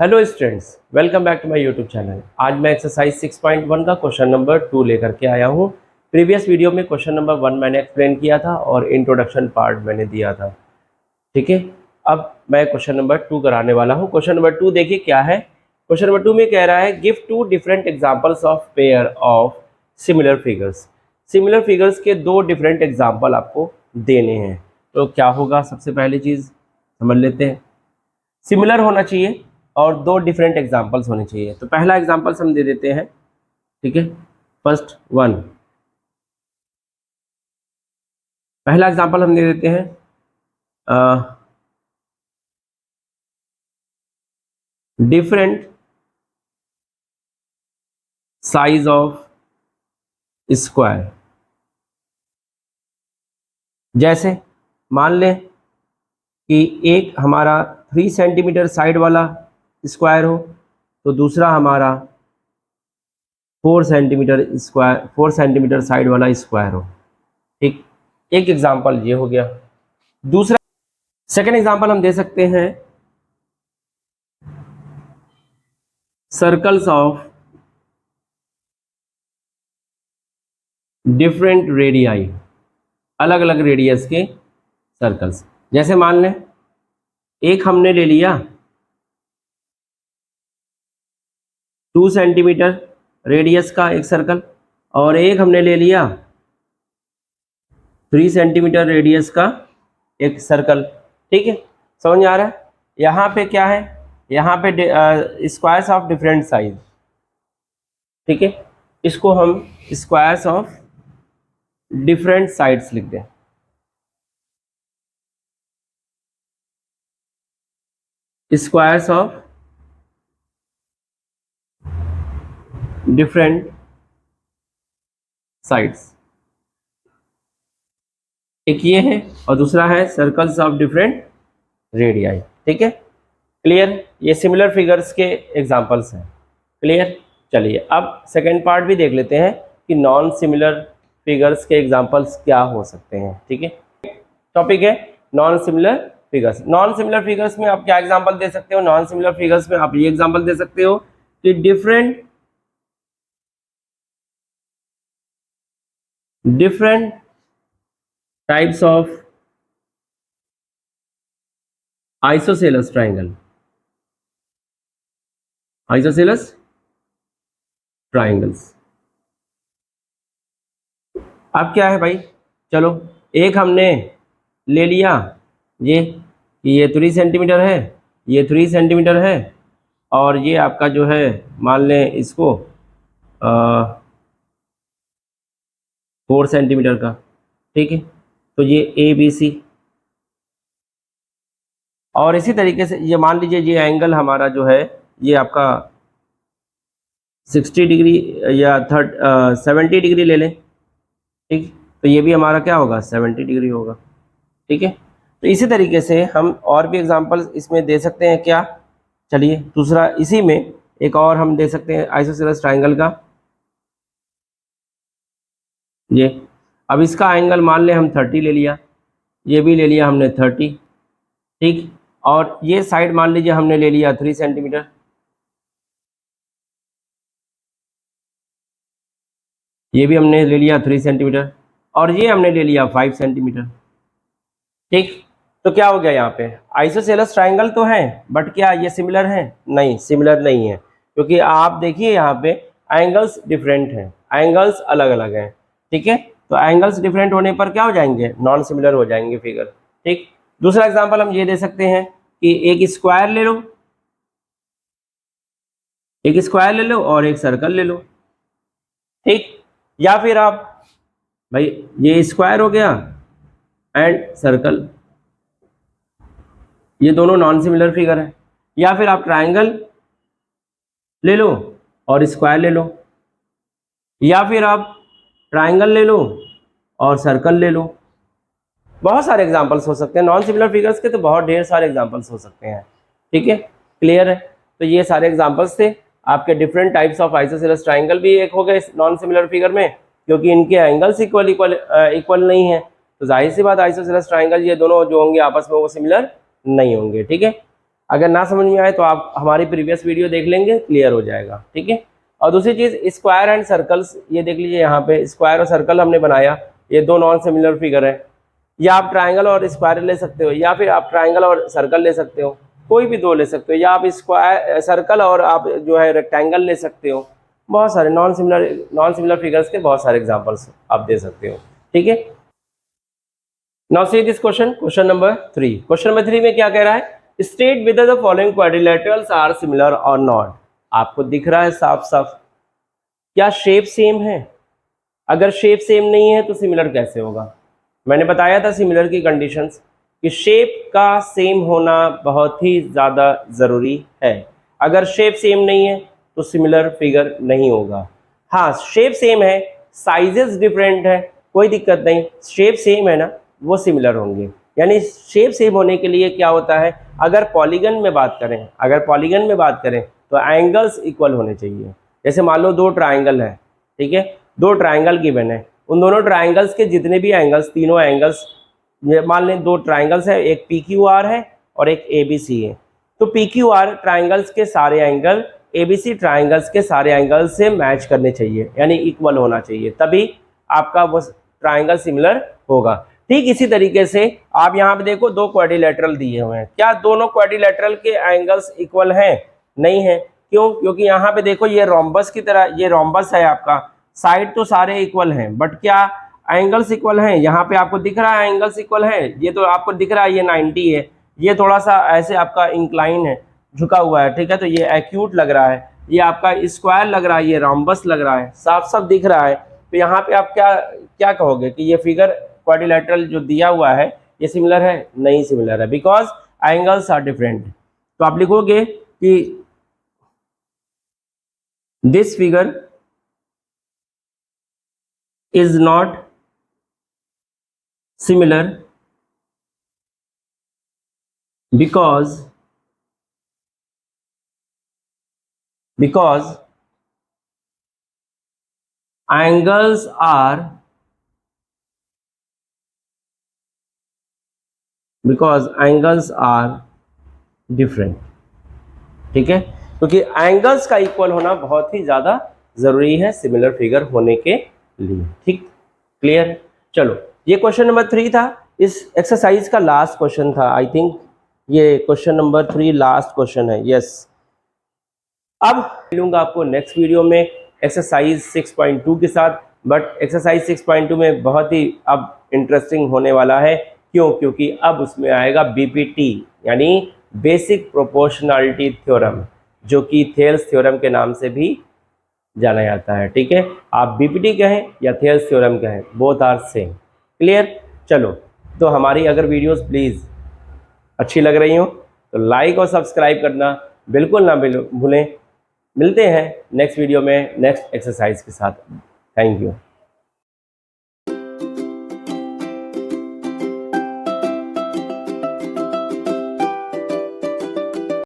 Hello students, welcome back to my YouTube channel. आज मैं exercise 6.1 का क्वेश्चन नंबर 2 लेकर के आया हूँ। प्रीवियस वीडियो में क्वेश्चन नंबर 1 मैंने एक्सप्लेन किया था और इंट्रोडक्शन पार्ट मैंने दिया था। ठीक है, अब मैं क्वेश्चन नंबर 2 कराने वाला हूँ। क्वेश्चन नंबर 2 देखिए क्या है। क्वेश्चन नंबर 2 में कह रहा है give two different examples of pair of similar figures. Similar figures के दो डिफरेंट एग्जाम्पल आपको देने हैं। तो क्या होगा, सबसे पहली चीज़ समझ लेते हैं। सिमिलर होना चाहिए और दो डिफरेंट एग्जाम्पल्स होने चाहिए। तो पहला एग्जाम्पल्स हम दे देते हैं। ठीक है, फर्स्ट वन, पहला एग्जाम्पल हम दे देते हैं। Different size of square. जैसे मान लें कि एक हमारा 3 सेंटीमीटर साइड वाला स्क्वायर हो, तो दूसरा हमारा 4 सेंटीमीटर साइड वाला स्क्वायर हो। ठीक, एक एग्जाम्पल ये हो गया। दूसरा सेकेंड एग्जाम्पल हम दे सकते हैं सर्कल्स ऑफ डिफरेंट रेडियाई, अलग अलग रेडियस के सर्कल्स। जैसे मान लें एक हमने ले लिया 2 सेंटीमीटर रेडियस का एक सर्कल और एक हमने ले लिया 3 सेंटीमीटर रेडियस का एक सर्कल। ठीक है, समझ में आ रहा है। यहाँ पे क्या है, यहाँ पे स्क्वायर्स ऑफ डिफरेंट साइज। ठीक है, इसको हम स्क्वायर्स ऑफ डिफरेंट साइड्स लिख दें। स्क्वायर्स ऑफ डिफरेंट साइड्स, एक ये है और दूसरा है सर्कल्स ऑफ डिफरेंट रेडियाई। ठीक है, क्लियर। ये सिमिलर फिगर्स के एग्जांपल्स हैं। क्लियर। चलिए अब सेकंड पार्ट भी देख लेते हैं कि नॉन सिमिलर फिगर्स के एग्जांपल्स क्या हो सकते हैं। ठीक है, टॉपिक है non similar figures. Non similar figures में आप क्या एग्जांपल दे सकते हो? नॉन सिमिलर फिगर्स में आप ये एग्जांपल दे सकते हो कि different types of isosceles triangle. Isosceles triangles. अब क्या है भाई, चलो एक हमने ले लिया ये 3 सेंटीमीटर है, ये 3 सेंटीमीटर है और ये आपका जो है मान लें इसको 4 सेंटीमीटर का। ठीक है, तो ये ABC और इसी तरीके से ये मान लीजिए ये एंगल हमारा जो है ये आपका 60 डिग्री या 70 डिग्री ले लें। ठीक, तो ये भी हमारा क्या होगा, 70 डिग्री होगा। ठीक है, तो इसी तरीके से हम और भी एग्जांपल्स इसमें दे सकते हैं। क्या, चलिए दूसरा इसी में एक और हम दे सकते हैं आइसोसेलेस ट्राइंगल का। ये अब इसका एंगल मान लें हम 30 ले लिया, ये भी ले लिया हमने 30। ठीक, और ये साइड मान लीजिए हमने ले लिया 3 सेंटीमीटर, ये भी हमने ले लिया 3 सेंटीमीटर और ये हमने ले लिया 5 सेंटीमीटर। ठीक, तो क्या हो गया, यहाँ पे आइसोसेलेस ट्राइंगल तो है बट क्या ये सिमिलर है? नहीं, सिमिलर नहीं है, क्योंकि आप देखिए यहाँ पे एंगल्स डिफरेंट हैं, एंगल्स अलग अलग हैं। ठीक है, तो एंगल्स डिफरेंट होने पर क्या हो जाएंगे, नॉन सिमिलर हो जाएंगे फिगर। ठीक, दूसरा एग्जांपल हम ये दे सकते हैं कि एक स्क्वायर ले लो, एक स्क्वायर ले लो और एक सर्कल ले लो। ठीक, या फिर आप भाई ये स्क्वायर हो गया एंड सर्कल, ये दोनों नॉन सिमिलर फिगर है। या फिर आप ट्राइंगल ले लो और स्क्वायर ले लो, या फिर आप ट्राइंगल ले लो और सर्कल ले लो। बहुत सारे एग्जांपल्स हो सकते हैं नॉन सिमिलर फिगर्स के, तो बहुत ढेर सारे एग्जांपल्स हो सकते हैं। ठीक है, क्लियर है। तो ये सारे एग्जांपल्स थे आपके different types of isosceles triangle भी एक हो गए नॉन सिमिलर फिगर में, क्योंकि इनके एंगल्स इक्वल नहीं है, तो जाहिर सी बात आइसोसेलेस ट्राइंगल ये दोनों जो होंगे आपस में वो सिमिलर नहीं होंगे। ठीक है, अगर ना समझ में आए तो आप हमारी प्रीवियस वीडियो देख लेंगे, क्लियर हो जाएगा, ठीक है। और दूसरी चीज़ स्क्वायर एंड सर्कल्स, ये देख लीजिए यहाँ पे स्क्वायर और सर्कल हमने बनाया, ये दो नॉन सिमिलर फिगर है। या आप ट्राइंगल और स्क्वायर ले सकते हो, या फिर आप ट्राइंगल और सर्कल ले सकते हो, कोई भी दो ले सकते हो, या आप स्क्वायर सर्कल और आप जो है रेक्टेंगल ले सकते हो। बहुत सारे नॉन सिमिलर फिगर्स के बहुत सारे एग्जांपल्स आप दे सकते हो, ठीक है। Now see this question number 3। Question number 3 में क्या कह रहा है, state whether the following quadrilaterals are similar और नॉट। आपको दिख रहा है साफ साफ, क्या शेप सेम है? अगर शेप सेम नहीं है तो सिमिलर कैसे होगा? मैंने बताया था सिमिलर की कंडीशंस कि शेप का सेम होना बहुत ही ज़्यादा ज़रूरी है। अगर शेप सेम नहीं है तो सिमिलर फिगर नहीं होगा। हाँ, शेप सेम है, साइजेस डिफरेंट है, कोई दिक्कत नहीं, शेप सेम है ना, वो सिमिलर होंगे। यानी शेप सेम होने के लिए क्या होता है, अगर पॉलीगन में बात करें तो एंगल्स इक्वल होने चाहिए। जैसे मान लो दो ट्राइंगल है, ठीक है, दो ट्राइंगल गिवन है, उन दोनों ट्राइंगल्स के जितने भी एंगल्स, तीनों एंगल्स, मान लें दो ट्राइंगल्स है, एक PQR है और एक ABC है, तो PQR ट्राइंगल्स के सारे एंगल ABC ट्राइंगल्स के सारे एंगल से मैच करने चाहिए, यानी इक्वल होना चाहिए, तभी आपका वो ट्राइंगल सिमिलर होगा। ठीक इसी तरीके से आप यहाँ पे देखो दो क्वाड्रिलेटरल दिए हुए हैं, क्या दोनों क्वाड्रिलेटरल के एंगल्स इक्वल हैं? नहीं है। क्यों? क्योंकि यहाँ पे देखो ये रोम्बस की तरह, ये रोम्बस है आपका, साइड तो सारे इक्वल हैं, बट क्या एंगल्स इक्वल हैं? यहाँ पे आपको दिख रहा है एंगल्स इक्वल है, ये तो आपको दिख रहा है ये 90 है, ये थोड़ा सा ऐसे आपका इंक्लाइन है, झुका हुआ है, ठीक है, तो ये एक्यूट लग रहा है, ये आपका स्क्वायर लग रहा है, ये रोम्बस लग रहा है, साफ साफ दिख रहा है। तो यहाँ पे आप क्या क्या कहोगे कि ये फिगर क्वाड्रिलेटरल जो दिया हुआ है ये सिमिलर है? नहीं सिमिलर है, बिकॉज एंगल्स आर डिफरेंट। तो आप लिखोगे कि this figure is not similar because angles are different, ठीक है, क्योंकि एंगल्स का इक्वल होना बहुत ही ज्यादा जरूरी है सिमिलर फिगर होने के लिए, ठीक, क्लियर। चलो, ये क्वेश्चन नंबर 3 था, इस एक्सरसाइज का लास्ट क्वेश्चन था, आई थिंक ये क्वेश्चन नंबर 3 लास्ट क्वेश्चन है, यस। अब मिलूंगा आपको नेक्स्ट वीडियो में एक्सरसाइज 6.2 के साथ, बट एक्सरसाइज 6.2 में बहुत ही अब इंटरेस्टिंग होने वाला है। क्यों? क्योंकि अब उसमें आएगा BPT, यानी बेसिक प्रोपोर्शनैलिटी थ्योरम, जो कि थेल्स थ्योरम के नाम से भी जाना जाता है, ठीक है। आप BPT कहें या थेल्स थ्योरम कहें, बोथ आर सेम, क्लियर। चलो, तो हमारी अगर वीडियोस प्लीज़ अच्छी लग रही हो तो लाइक और सब्सक्राइब करना बिल्कुल ना भूलें। मिलते हैं नेक्स्ट वीडियो में नेक्स्ट एक्सरसाइज के साथ। Thank you.